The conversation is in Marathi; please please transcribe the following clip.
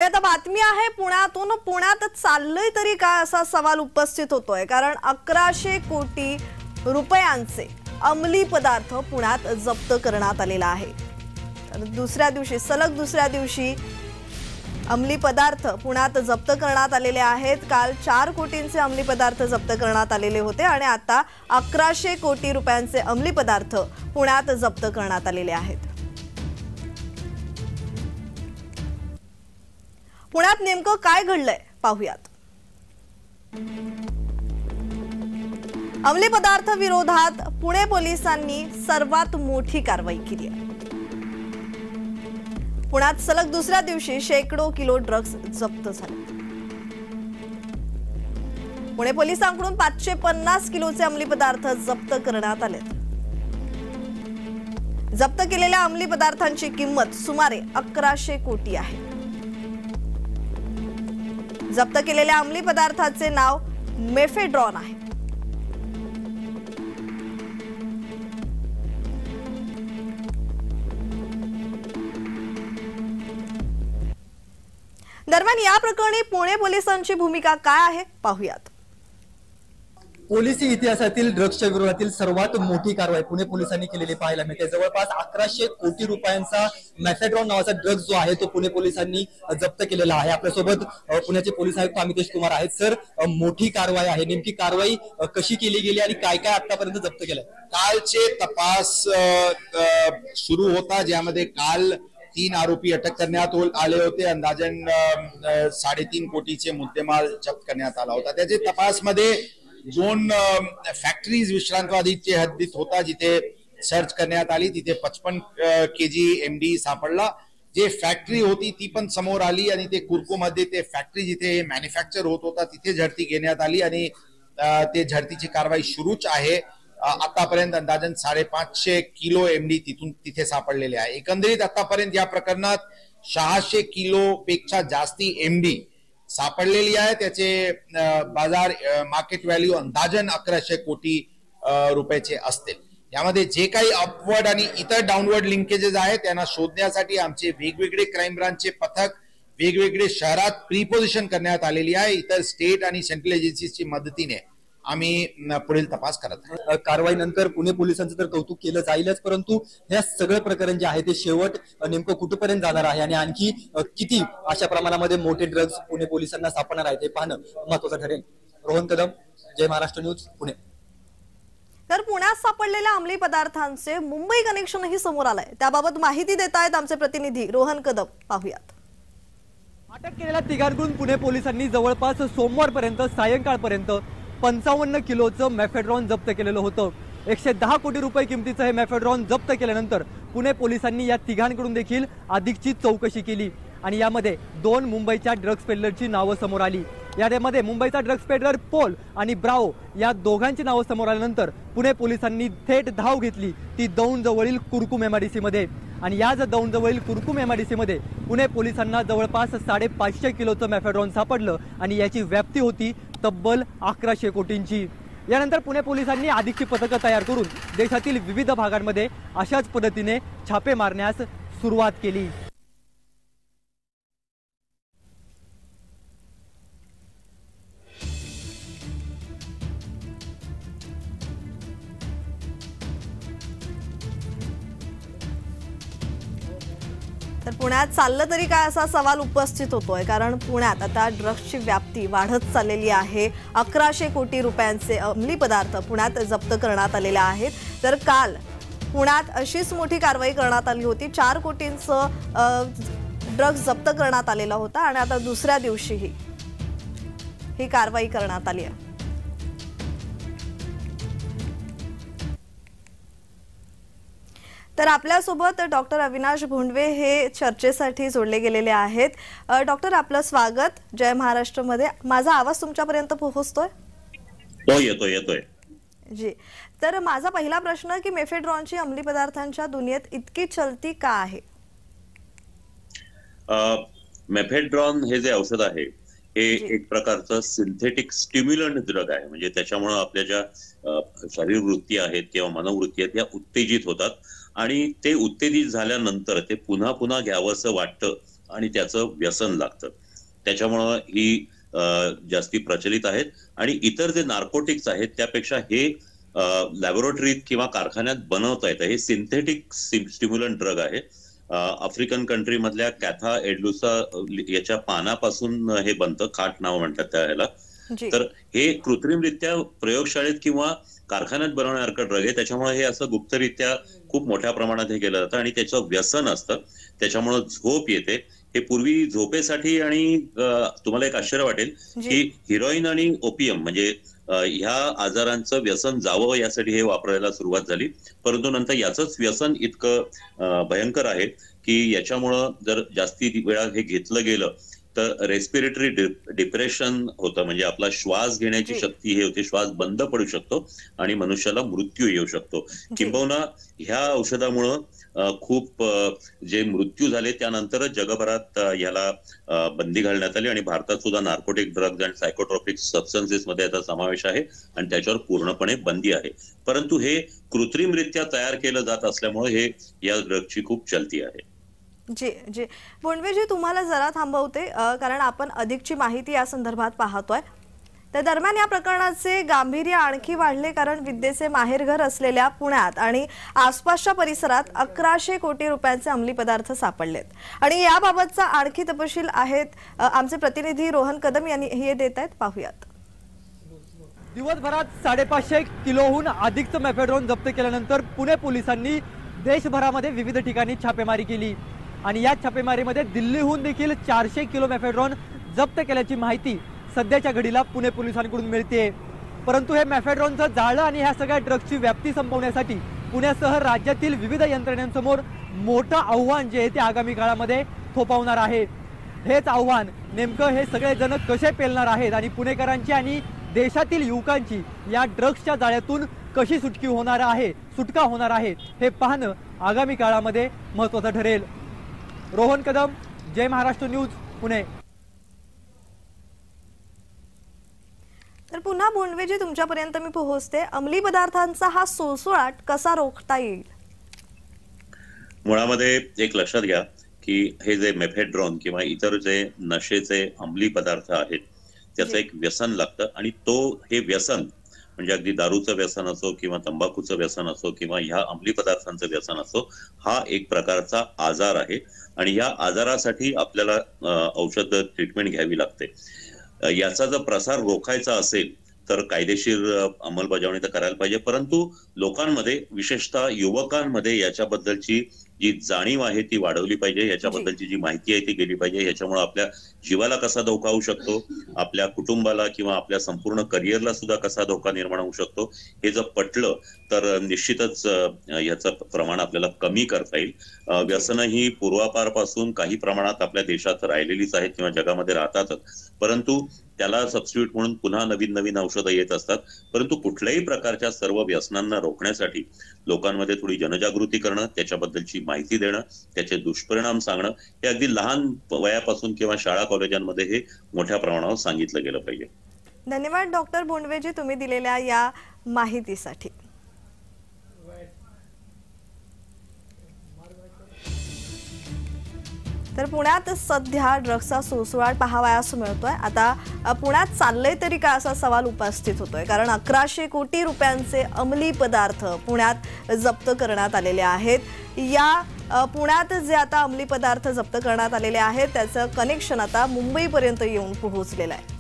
आता बातमी आहे पुण्यातून. पुण्यात चाललंय तरी काय असा सवाल उपस्थित होतोय, कारण 1100 कोटी रुपयांचे अंमली पदार्थ पुण्यात जप्त करण्यात आलेला आहे. तर सलग दुसऱ्या दिवशी अंमली पदार्थ पुण्यात जप्त करण्यात आलेले आहेत. काल 4 कोटींचे अंमली पदार्थ जप्त करण्यात आलेले होते आणि आता 1100 कोटी रुपयांचे अंमली पदार्थ पुण्यात जप्त करण्यात आलेले आहेत. पुण्यात नेमकं काय घडलंय पाहूयात. अंमली पदार्थ विरोधात पुणे पोलिसांनी सर्वात मोठी कारवाई केली आहे. पुण्यात सलग दुसऱ्या दिवशी शेकडो किलो ड्रग्ज जप्त झाले. पुणे पोलिसांकडून 550 किलोचे अंमली पदार्थ जप्त करण्यात आले. जप्त केलेल्या अंमली पदार्थांची किंमत सुमारे 1100 कोटी आहे. जप्त केलेल्या अंमली पदार्थाचे नाव मेफेड्रॉन आहे. दरम्यान या प्रकरणी पुणे पोलिसांची भूमिका काय आहे पाहूयात. पोलिसी इतिहासातील ड्रग्सच्या विरोधातील सर्वात मोठी कारवाई पुणे पोलिसांनी केलेली पाहायला मिळते. जवळपास 1100 कोटी रुपयांचा मेफेड्रॉन नावाचा ड्रग्ज जो आहे तो पुणे पोलिसांनी जप्त केलेला आहे. आपल्यासोबत पुण्याचे पोलीस आयुक्त अमितेश कुमार आहेत. सर, मोठी कारवाई आहे, नेमकी कारवाई कशी केली गेली आणि काय काय आतापर्यंत जप्त केलं? कालचे तपास सुरू होता, ज्यामध्ये काल 3 आरोपी अटक करण्यात आले होते. अंदाजन 3.5 कोटीचे मुद्देमाल जप्त करण्यात आला होता. त्याचे तपासमध्ये 2 फॅक्टरीज विश्रांतवादीच्या हद्दीत होता, जिथे सर्च करण्यात आली. तिथे 55 kg MD सापडला. जे फॅक्टरी होती ती पण समोर आली आणि ते कुर्कुमध्ये ते फॅक्टरी जिथे मॅन्युफॅक्चर होत होता तिथे झडती घेण्यात आली आणि ते झडतीची कारवाई सुरूच आहे. आतापर्यंत अंदाजन 550 किलो MD तिथे सापडलेले आहे. एकंदरीत आतापर्यंत या प्रकरणात 600 किलो पेक्षा जास्ती MD सापडलेली आहे. त्याचे बाजार मार्केट व्हॅल्यू अंदाजन 1100 कोटी रुपयाचे असतील. यामध्ये जे काही अपवर्ड आणि इतर डाऊनवर्ड लिंकेजेस आहेत त्यांना शोधण्यासाठी आमचे वेगवेगळे क्राईम ब्रांचचे पथक वेगवेगळे शहरात प्रीपोझिशन करण्यात आलेली आहे. इतर स्टेट आणि सेंट्रल एजन्सीची मदतीने आम्ही पुढील तपास करत आहोत. कारवाईनंतर पुणे पोलिसांचं तर कौतुक केलं जाईलच, परंतु हे सगळं प्रकरण जे आहे ते शेवट नेमकं कुठपर्यंत जाणार आहे आणि आणखी किती अशा प्रमाणामध्ये मोठे ड्रग्ज पुणे पोलिसांना सापडणार आहेत हे पाहणं महत्वाचं ठरेल. रोहन कदम, जय महाराष्ट्र न्यूज, पुणे. तर पुण्यात सापडलेल्या अंमली पदार्थांचे मुंबई कनेक्शनही समोर आलंय. त्याबाबत माहिती देत आहेत आमचे प्रतिनिधी रोहन कदम. पाहूयात. अटक केलेल्या तिघांकडून पुणे पोलिसांनी जवळपास सोमवारपर्यंत सायंकाळपर्यंत 55 किलोचं मेफेड्रॉन जप्त केलेलं होतं. 110 कोटी रुपये किमतीचं हे मेफेड्रॉन जप्त केल्यानंतर पुणे पोलिसांनी या तिघांकडून देखील अधिकची चौकशी केली आणि यामध्ये 2 मुंबईच्या ड्रग्ज पेडलरची नावं समोर आली. यामध्ये मुंबईचा ड्रग्ज पेडलर पोल आणि ब्राओ या दोघांची नावं समोर आल्यानंतर पुणे पोलिसांनी थेट धाव घेतली ती दौंड जवळील कुरकुम MIDC मध्ये. आणि याच दौंड जवळील कुरकुम MIDC मध्ये पुणे पोलिसांना जवळपास 550 किलोचं मेफेड्रॉन सापडलं आणि याची व्याप्ती होती तब्बल 1100 कोटींची. यानंतर पुणे पोलिसांनी अधिकची पथकं तयार करून देशातील विविध भागांमध्ये अशाच पद्धतीने छापे मारण्यास सुरुवात केली. तर पुण्यात चाललं तरी काय असा सवाल उपस्थित होतोय, कारण पुण्यात आता ड्रग्सची व्याप्ती वाढत चाललेली आहे. 1100 कोटी रुपयांचे अंमली पदार्थ पुण्यात जप्त करण्यात आलेले आहेत. तर काल पुण्यात अशीच मोठी कारवाई करण्यात आली होती. 4 कोटींचं ड्रग्ज जप्त करण्यात आलेला होता आणि आता दुसऱ्या दिवशीही ही कारवाई करण्यात आली आहे. तर आपल्यासोबत डॉक्टर अविनाश भोंडवे हे चर्चेसाठी जोडले गेलेले आहेत. डॉक्टर, आपलं स्वागत जय महाराष्ट्र मध्ये. माझा आवाज तुमच्यापर्यंत पोहोचतोय? येतोय जी. तर माझा पहिला प्रश्न की मेफेड्रॉनची अंमली पदार्थांच्या दुनियेत इतकी चलती का आहे? मेफेड्रॉन हे जे औषध आहे हे एक प्रकारचं सिंथेटिक स्टिम्युलंट ड्रग आहे. म्हणजे त्याच्यामुळे आपल्या ज्या शरीरवृत्ती आहेत किंवा मनोवृत्ती आहेत त्या उत्तेजित होतात आणि ते उत्तेजित झाल्यानंतर ते पुन्हा पुन्हा घ्यावंसं वाटतं आणि त्याचं व्यसन लागतं. त्याच्यामुळं ही जास्ती प्रचलित आहेत. आणि इतर जे नार्कोटिक्स आहेत त्यापेक्षा हे लॅबोरेटरीत किंवा कारखान्यात बनवता येतं. हे सिंथेटिक स्टिम्युलंट ड्रग आहे. आफ्रिकन कंट्री मधल्या कॅथा एडलुसा याच्या पानापासून हे बनतं. खाट नाव म्हणतात त्याला. तर हे कृत्रिमरित्या प्रयोगशाळेत किंवा कारखान्यात बनवण्यासारखं ड्रग आहे. त्याच्यामुळे हे असं गुप्तरित्या खूप मोठ्या प्रमाणात हे केलं जातं आणि त्याचं व्यसन असतं. त्याच्यामुळे झोप येते. हे पूर्वी झोपेसाठी आणि तुम्हाला एक आश्चर्य वाटेल की हिरोईन आणि ओपियम म्हणजे ह्या आजारांचं व्यसन जावं यासाठी हे वापरायला सुरुवात झाली. परंतु नंतर याचंच व्यसन इतकं भयंकर आहे की याच्यामुळं जर जास्ती वेळा हे घेतलं गेलं तर रेस्पिरेटरी डिप्रेशन होतं. म्हणजे आपला श्वास घेण्याची शक्ती हे होते, श्वास बंद पडू शकतो आणि मनुष्याला मृत्यू येऊ शकतो. किंबहुना ह्या औषधामुळं खूप जे मृत्यू झाले त्यानंतरच जगभरात याला बंदी घालण्यात आली आणि भारतात सुद्धा नार्कोटिक ड्रग्ज आणि सायकोट्रॉपिक सबस्टन्सेस मध्ये याचा समावेश आहे आणि त्याच्यावर पूर्णपणे बंदी आहे. परंतु हे कृत्रिमरित्या तयार केलं जात असल्यामुळे हे या ड्रगची खूप चलती आहे. जी जी बोंडवेजी, तुम्हाला जरा थांबवते कारण आपण अधिकची माहिती या संदर्भात पाहतोय. त्या दरम्यान या प्रकरणाचे गांभीर्य आणखी वाढले कारण विद्येचे माहेरघर असलेल्या पुण्यात आणि आसपासच्या परिसरात 1100 कोटी रुपयांचे अंमली पदार्थ सापडलेत आणि याबाबतचा आणखी तपशील आहेत आमचे प्रतिनिधी रोहन कदम यांनी हे देत आहेत. पाहूयात. दिवसभरात 550 किलोहून अधिकचं मेफेड्रॉन जप्त केल्यानंतर पुणे पोलिसांनी देशभरामध्ये विविध ठिकाणी छापेमारी केली आणि या छापेमारीमध्ये दिल्लीहून देखील 400 किलो मेफेड्रॉन जप्त केल्याची माहिती सध्याच्या घडीला पुणे पोलिसांकडून मिळते. परंतु हे मेफेड्रॉनचं जाळं आणि ह्या सगळ्या ड्रग्सची व्याप्ती संपवण्यासाठी पुण्यासह राज्यातील विविध यंत्रणेसमोर मोठं आव्हान जे आहे ते आगामी काळामध्ये थोपवणार आहे. हेच आव्हान नेमकं हे सगळे जण कसे पेलणार आहेत आणि पुणेकरांची आणि देशातील युवकांची या ड्रग्सच्या जाळ्यातून कशी सुटका होणार आहे हे पाहणं आगामी काळामध्ये महत्त्वाचं ठरेल. रोहन कदम, जय महाराष्ट्र न्यूज, पुणे. तर पुन्हा बोंडवेजी तुमच्यापर्यंत मी पोहोचते. अंमली पदार्थांचा हा सुळसुळाट कसा रोखता येईल? मुळामध्ये एक लक्षात घ्या की हे जे मेफेड्रॉन किंवा इतर जे नशेचे अंमली पदार्थ आहेत त्याचं एक व्यसन लागतं आणि हे व्यसन म्हणजे अगदी दारूचं व्यसन असो किंवा तंबाखूचं व्यसन असो किंवा ह्या अंमली पदार्थांचं व्यसन असो, हा एक प्रकारचा आजार आहे आणि या आजारासाठी आपल्याला औषध ट्रीटमेंट घ्यावी लागते. याचा जर प्रसार रोखायचा असेल तर कायदेशीर अंमलबजावणी तर करायला पाहिजे. परंतु लोकांमध्ये विशेषतः युवकांमध्ये याच्याबद्दलची जी जाणीव आहे ती वाढवली पाहिजे. याच्याबद्दलची जी माहिती आहे ती गेली पाहिजे. याच्यामुळे आपल्या जीवाला कसा धोका होऊ शकतो, आपल्या कुटुंबाला किंवा आपल्या संपूर्ण करिअरला सुद्धा कसा धोका निर्माण होऊ शकतो हे जर पटलं तर निश्चितच याचं प्रमाण आपल्याला कमी करता येईल. व्यसनं ही पूर्वापारपासून काही प्रमाणात आपल्या देशात राहिलेलीच आहेत किंवा जगामध्ये राहतातच. परंतु त्याला सबस्टिट्यूट म्हणून पुन्हा नवीन नवीन औषधं येत असतात. परंतु कुठल्याही प्रकारच्या सर्व व्यसनांना रोखण्यासाठी लोकांमध्ये थोडी जनजागृती करणं, त्याच्याबद्दलची माहिती देणं, त्याचे दुष्परिणाम सांगणं हे अगदी लहान वयापासून किंवा शाळा कॉलेजांमध्ये हे मोठ्या प्रमाणावर सांगितलं गेलं पाहिजे. धन्यवाद डॉक्टर बोंडवेजी तुम्ही दिलेल्या या माहितीसाठी. तर पुण्यात सध्या ड्रग्सचा सुळसुळाट पाहावयास मिळतोय. आता पुण्यात चाललंय तरी काय असा सवाल उपस्थित होतोय कारण 1100 कोटी रुपयांचे अंमली पदार्थ पुण्यात जप्त करण्यात आलेले आहेत. या पुण्यात जे आता अंमली पदार्थ जप्त करण्यात आलेले आहेत त्याचं कनेक्शन आता मुंबईपर्यंत येऊन पोहोचलेलं आहे.